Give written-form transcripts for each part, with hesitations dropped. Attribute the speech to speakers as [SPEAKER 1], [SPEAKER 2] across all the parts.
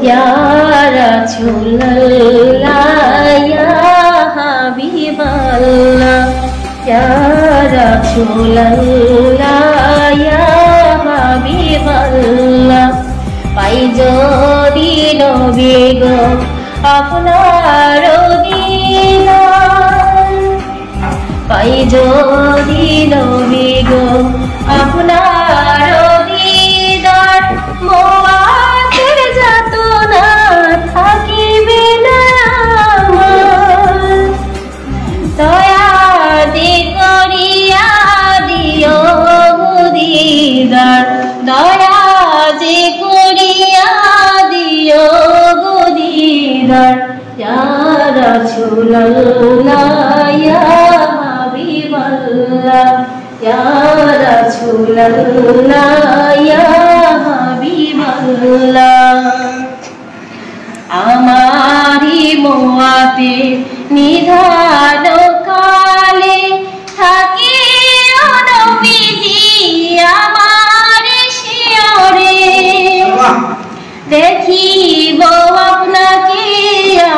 [SPEAKER 1] Ya Rasulullah ya Habiballah ya Rasulullah ya Habiballah পাই যদি নবী গো আপনার দিদার পাই যদি নবী গো আপনার দিদার মোয়াতের যাতনা থাকিবে না দয়া যে করিয়া দিও দিদার দয়া যে করিয়া দিও দিদার ইয়া রাসূলুল্লাহ ইয়া হাবিবাল্লাহ ইয়া রাসূলুল্লাহ ইয়া হাবিবাল্লাহ আমারি মোয়াতে নিধান কালে থাকি নবীজি আমার শিয়রে দেখিব আপনাকে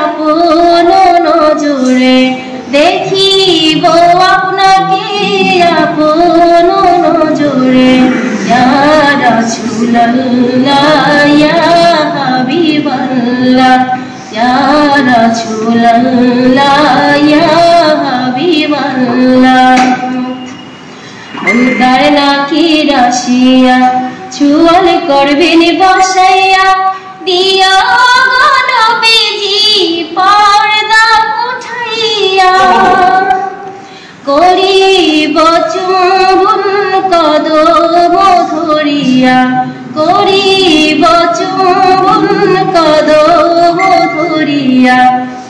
[SPEAKER 1] আপন নজরে দেখিব আপনাকে আপন নজরে ইয়া রাসূলুল্লাহ ইয়া হাবিবাল্লাহ ইয়া রাসূলুল্লাহ ইয়া হাবিবাল্লাহ মুদার নাকি রাশিয়া চুয়াল করবেন বসাইয়া দিও গো নবীজি পর্দা উঠাইয়া করিব চুম্বন কদম ধরিয়া করিব চুম্বন কদম ধরিয়া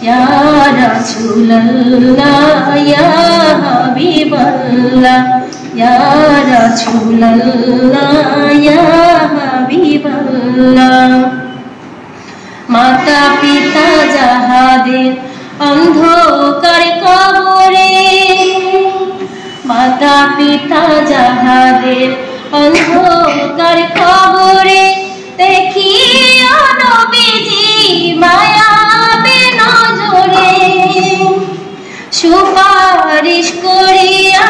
[SPEAKER 1] ইয়া রাসূলুল্লাহ ইয়া হাবিবাল্লাহ ইয়া রাসূলুল্লাহ ইয়া হাবিবাল্লাহ মাতা পিতা যাহাদের অন্ধকার কবরে মাতা পিতা যাহাদের অন্ধকার কবরে দেখিও নবীজি মায়াবে নজরে সুপারিশ করিয়া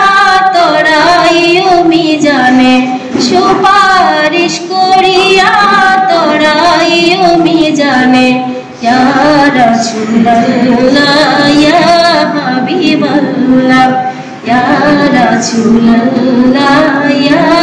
[SPEAKER 1] তোরাইও মিজানে সুপারিশ করিয়া তোরাইও মিজানে ইয়া রাসূলুল্লাহ ইয়া হাবিবাল্লাহ ইয়া রাসূলুল্লাহ ইয়া